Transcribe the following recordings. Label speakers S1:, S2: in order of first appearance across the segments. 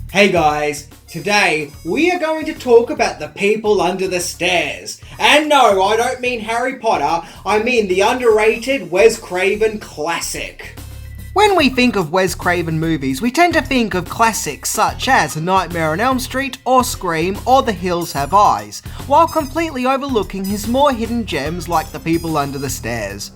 S1: Hey guys, today we are going to talk about The People Under the Stairs. And no, I don't mean Harry Potter, I mean the underrated Wes Craven classic.
S2: When we think of Wes Craven movies, we tend to think of classics such as Nightmare on Elm Street or Scream or The Hills Have Eyes, while completely overlooking his more hidden gems like The People Under the Stairs.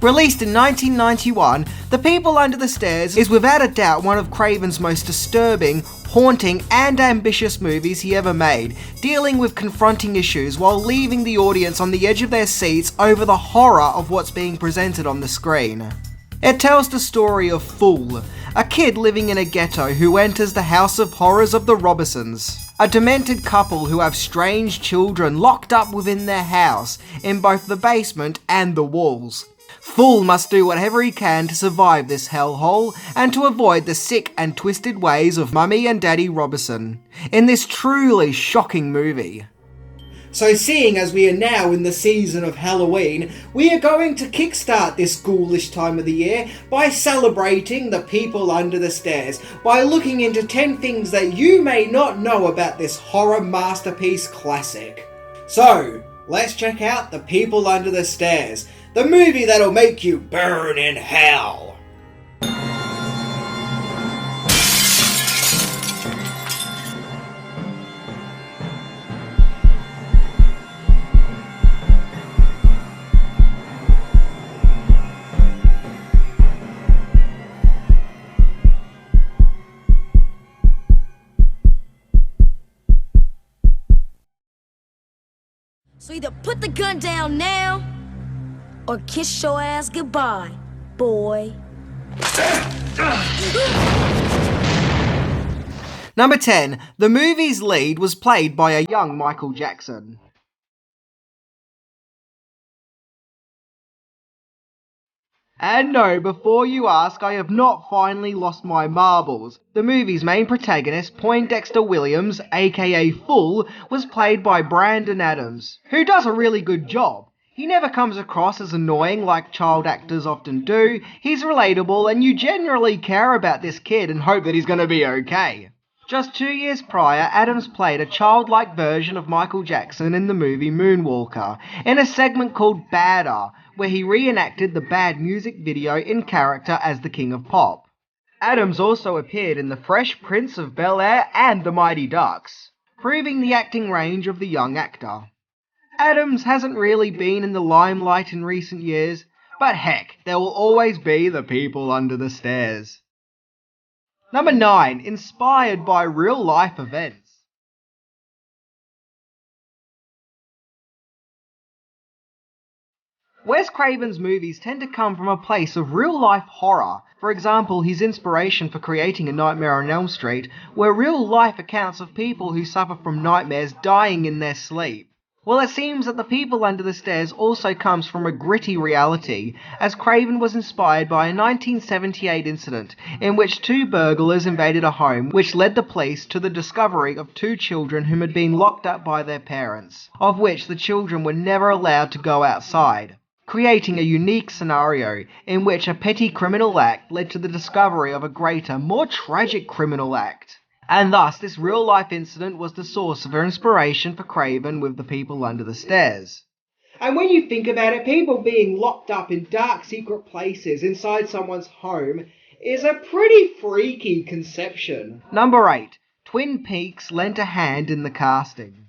S2: Released in 1991, The People Under the Stairs is without a doubt one of Craven's most disturbing, haunting and ambitious movies he ever made, dealing with confronting issues while leaving the audience on the edge of their seats over the horror of what's being presented on the screen. It tells the story of Fool, a kid living in a ghetto who enters the house of horrors of the Robinsons, a demented couple who have strange children locked up within their house in both the basement and the walls. Fool must do whatever he can to survive this hellhole and to avoid the sick and twisted ways of Mummy and Daddy Robinson in this truly shocking movie.
S1: So seeing as we are now in the season of Halloween, we are going to kickstart this ghoulish time of the year by celebrating The People Under the Stairs, by looking into 10 things that you may not know about this horror masterpiece classic. So, let's check out The People Under the Stairs, the movie that'll make you burn in hell.
S3: So either put the gun down now, or kiss your ass goodbye, boy.
S2: Number 10. The movie's lead was played by a young Michael Jackson. And no, before you ask, I have not finally lost my marbles. The movie's main protagonist, Poindexter Williams, aka Fool, was played by Brandon Adams, who does a really good job. He never comes across as annoying like child actors often do. He's relatable and you generally care about this kid and hope that he's going to be okay. Just 2 years prior, Adams played a childlike version of Michael Jackson in the movie Moonwalker, in a segment called Badder, where he reenacted the Bad music video in character as the King of Pop. Adams also appeared in The Fresh Prince of Bel-Air and The Mighty Ducks, proving the acting range of the young actor. Adams hasn't really been in the limelight in recent years, but heck, there will always be The People Under the Stairs. Number 9. Inspired by real-life events. Wes Craven's movies tend to come from a place of real-life horror. For example, his inspiration for creating A Nightmare on Elm Street were real-life accounts of people who suffer from nightmares dying in their sleep. Well, it seems that The People Under the Stairs also comes from a gritty reality, as Craven was inspired by a 1978 incident in which 2 burglars invaded a home, which led the police to the discovery of 2 children whom had been locked up by their parents, of which the children were never allowed to go outside, creating a unique scenario in which a petty criminal act led to the discovery of a greater, more tragic criminal act. And thus, this real-life incident was the source of inspiration for Craven with The People Under the Stairs.
S1: And when you think about it, people being locked up in dark secret places inside someone's home is a pretty freaky conception.
S2: Number 8. Twin Peaks lent a hand in the casting.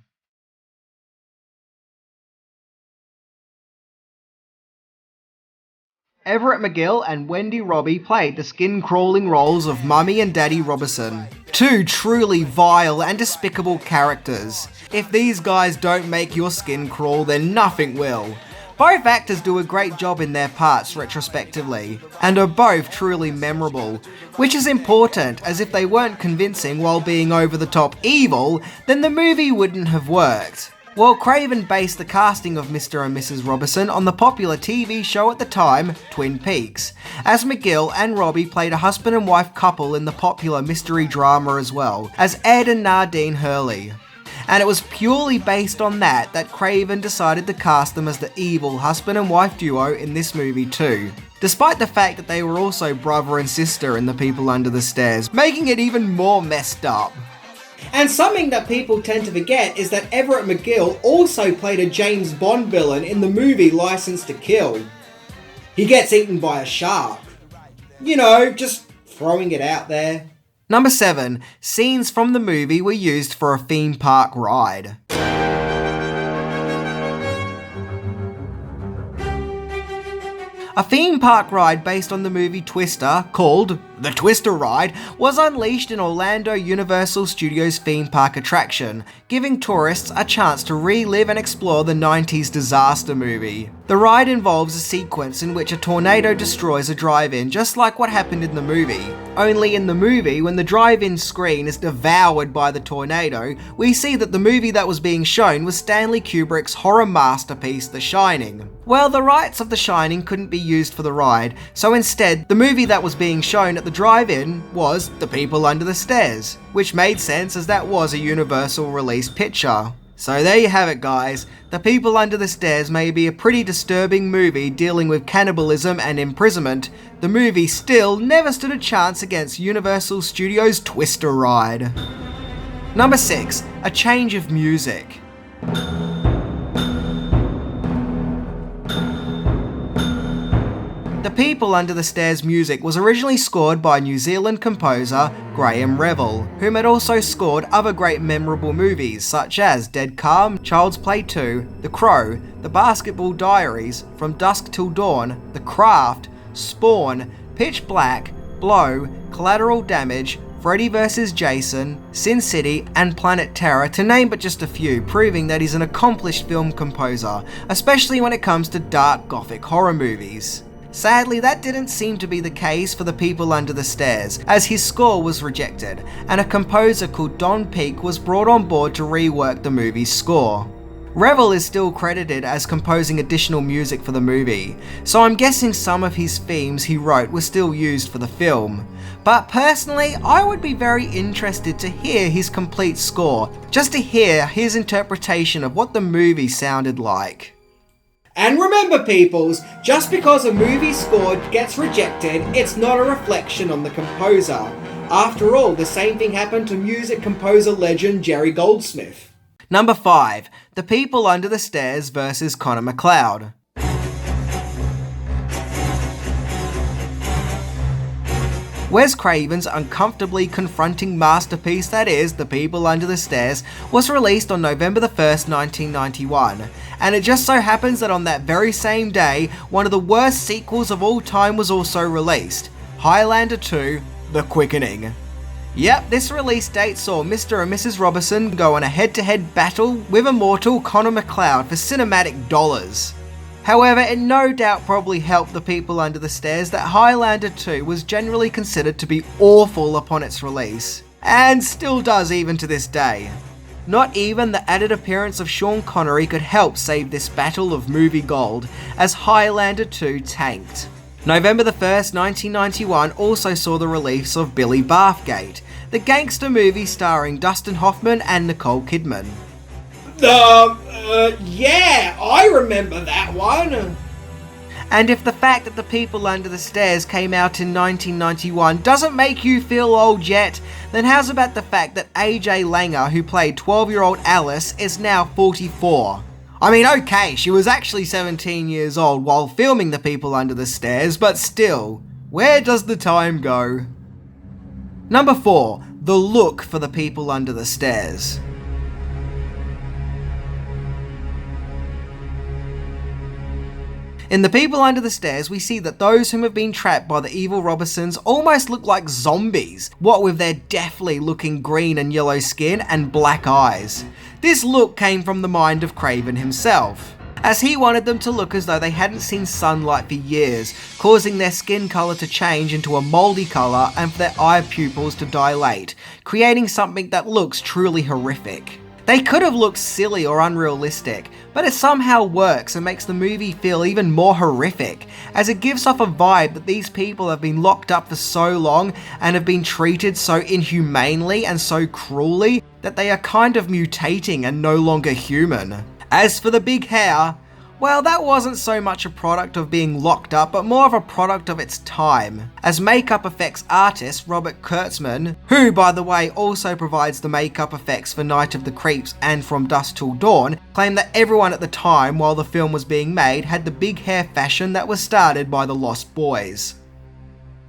S2: Everett McGill and Wendy Robbie played the skin-crawling roles of Mummy and Daddy Robinson. 2 truly vile and despicable characters. If these guys don't make your skin crawl, then nothing will. Both actors do a great job in their parts retrospectively, and are both truly memorable, which is important, as if they weren't convincing while being over-the-top evil, then the movie wouldn't have worked. Well, Craven based the casting of Mr. and Mrs. Robinson on the popular TV show at the time, Twin Peaks, as McGill and Robbie played a husband and wife couple in the popular mystery drama as well, as Ed and Nardine Hurley. And it was purely based on that Craven decided to cast them as the evil husband and wife duo in this movie too. despite the fact that they were also brother and sister in The People Under the Stairs, making it even more messed up.
S1: And something that people tend to forget is that Everett McGill also played a James Bond villain in the movie License to Kill. He gets eaten by a shark. You know, just throwing it out there.
S2: Number 7. Scenes from the movie were used for a theme park ride. A theme park ride based on the movie Twister, called The Twister Ride, was unleashed in Orlando Universal Studios theme park attraction, giving tourists a chance to relive and explore the 90s disaster movie. The ride involves a sequence in which a tornado destroys a drive-in, just like what happened in the movie. Only in the movie, when the drive-in screen is devoured by the tornado, we see that the movie that was being shown was Stanley Kubrick's horror masterpiece, The Shining. Well, the rights of The Shining couldn't be used for the ride, so instead, the movie that was being shown at the drive-in was The People Under the Stairs, which made sense as that was a Universal release picture. So there you have it, guys. The People Under the Stairs may be a pretty disturbing movie dealing with cannibalism and imprisonment. The movie still never stood a chance against Universal Studios' Twister ride. Number 6. A change of music. The People Under the Stairs music was originally scored by New Zealand composer Graham Revell, whom had also scored other great memorable movies such as Dead Calm, Child's Play 2, The Crow, The Basketball Diaries, From Dusk Till Dawn, The Craft, Spawn, Pitch Black, Blow, Collateral Damage, Freddy vs. Jason, Sin City, and Planet Terror, to name but just a few, proving that he's an accomplished film composer, especially when it comes to dark gothic horror movies. Sadly, that didn't seem to be the case for The People Under the Stairs, as his score was rejected, and a composer called Don Peake was brought on board to rework the movie's score. Revell is still credited as composing additional music for the movie, so I'm guessing some of his themes he wrote were still used for the film. But personally, I would be very interested to hear his complete score, just to hear his interpretation of what the movie sounded like.
S1: And remember, peoples, just because a movie score gets rejected, it's not a reflection on the composer. After all, the same thing happened to music composer legend Jerry Goldsmith.
S2: Number 5. The People Under the Stairs vs. Connor MacLeod. Wes Craven's uncomfortably confronting masterpiece that is The People Under the Stairs was released on November 1st, 1991, and it just so happens that on that very same day, one of the worst sequels of all time was also released, Highlander 2: The Quickening. Yep, this release date saw Mr. and Mrs. Robinson go on a head-to-head battle with immortal Connor MacLeod for cinematic dollars. However, it no doubt probably helped The People Under the Stairs that Highlander 2 was generally considered to be awful upon its release, and still does even to this day. Not even the added appearance of Sean Connery could help save this battle of movie gold, as Highlander 2 tanked. November 1st, 1991 also saw the release of Billy Bathgate, the gangster movie starring Dustin Hoffman and Nicole Kidman.
S1: Yeah, I remember that one.
S2: And if the fact that The People Under the Stairs came out in 1991 doesn't make you feel old yet, then how's about the fact that AJ Langer, who played 12-year-old Alice, is now 44? I mean, okay, she was actually 17 years old while filming The People Under the Stairs, but still, where does the time go? Number 4. The look for The People Under the Stairs. In The People Under the Stairs, we see that those whom have been trapped by the evil Robinsons almost look like zombies, what with their deathly looking green and yellow skin and black eyes. This look came from the mind of Craven himself, as he wanted them to look as though they hadn't seen sunlight for years, causing their skin colour to change into a mouldy colour and for their eye pupils to dilate, creating something that looks truly horrific. They could have looked silly or unrealistic, but it somehow works and makes the movie feel even more horrific, as it gives off a vibe that these people have been locked up for so long and have been treated so inhumanely and so cruelly that they are kind of mutating and no longer human. As for the big hair, Well, that wasn't so much a product of being locked up, but more of a product of its time. As makeup effects artist Robert Kurtzman, who by the way also provides the makeup effects for Night of the Creeps and From Dusk Till Dawn, claimed that everyone at the time while the film was being made had the big hair fashion that was started by the Lost Boys.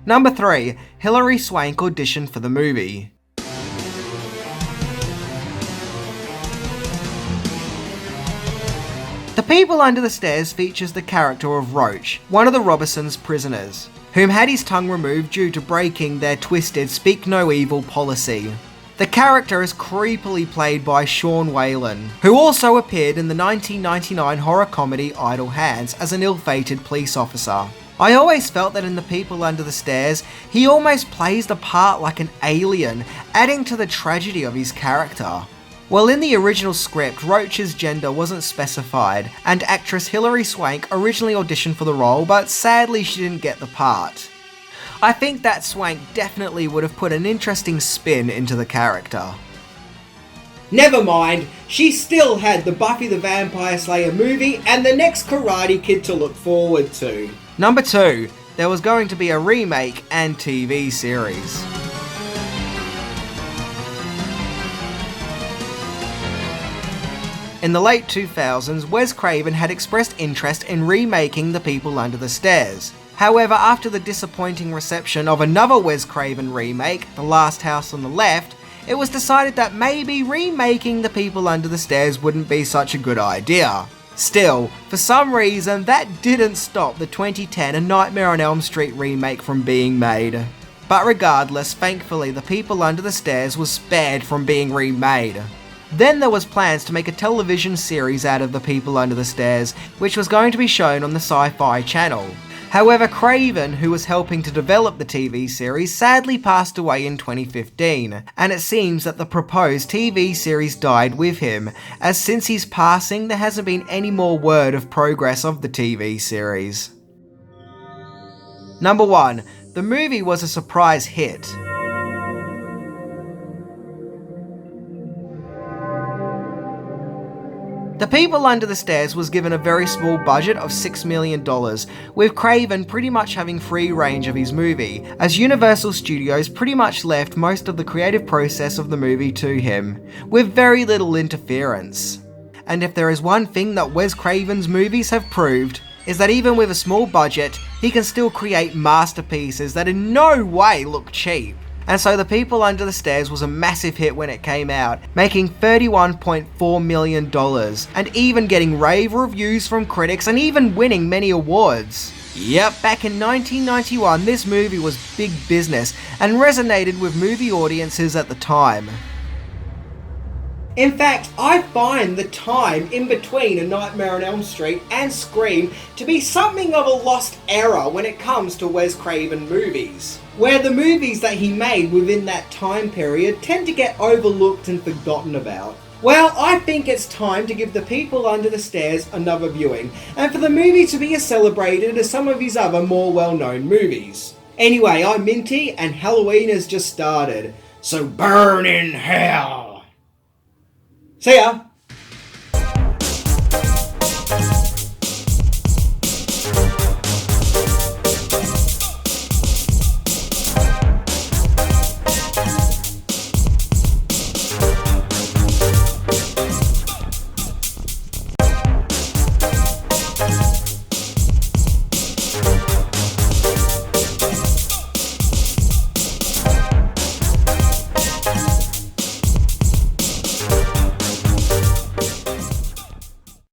S2: Number 3. Hilary Swank auditioned for the movie. The People Under the Stairs features the character of Roach, one of the Robeson's prisoners, whom had his tongue removed due to breaking their twisted speak no evil policy. The character is creepily played by Sean Whalen, who also appeared in the 1999 horror comedy Idle Hands as an ill-fated police officer. I always felt that in The People Under the Stairs, he almost plays the part like an alien, adding to the tragedy of his character. Well, in the original script, Roach's gender wasn't specified, and actress Hilary Swank originally auditioned for the role, but sadly she didn't get the part. I think that Swank definitely would have put an interesting spin into the character.
S1: Never mind, she still had the Buffy the Vampire Slayer movie and the next Karate Kid to look forward to.
S2: Number 2. There was going to be a remake and TV series. In the late 2000s, Wes Craven had expressed interest in remaking The People Under the Stairs. However, after the disappointing reception of another Wes Craven remake, The Last House on the Left, it was decided that maybe remaking The People Under the Stairs wouldn't be such a good idea. Still, for some reason, that didn't stop the 2010 A Nightmare on Elm Street remake from being made. But regardless, thankfully The People Under the Stairs was spared from being remade. Then there was plans to make a television series out of The People Under the Stairs, which was going to be shown on the Sci-Fi Channel. However, Craven, who was helping to develop the TV series, sadly passed away in 2015, and it seems that the proposed TV series died with him, as since his passing there hasn't been any more word of progress of the TV series. Number 1. The movie was a surprise hit. The People Under the Stairs was given a very small budget of $6 million, with Craven pretty much having free range of his movie, as Universal Studios pretty much left most of the creative process of the movie to him, with very little interference. And if there is one thing that Wes Craven's movies have proved, is that even with a small budget, he can still create masterpieces that in no way look cheap. And so The People Under the Stairs was a massive hit when it came out, making $31.4 million, and even getting rave reviews from critics and even winning many awards. Yep, back in 1991 this movie was big business and resonated with movie audiences at the time.
S1: In fact, I find the time in between A Nightmare on Elm Street and Scream to be something of a lost era when it comes to Wes Craven movies, where the movies that he made within that time period tend to get overlooked and forgotten about. Well, I think it's time to give The People Under the Stairs another viewing, and for the movie to be as celebrated as some of his other more well-known movies. Anyway, I'm Minty, and Halloween has just started, so burn in hell! See ya!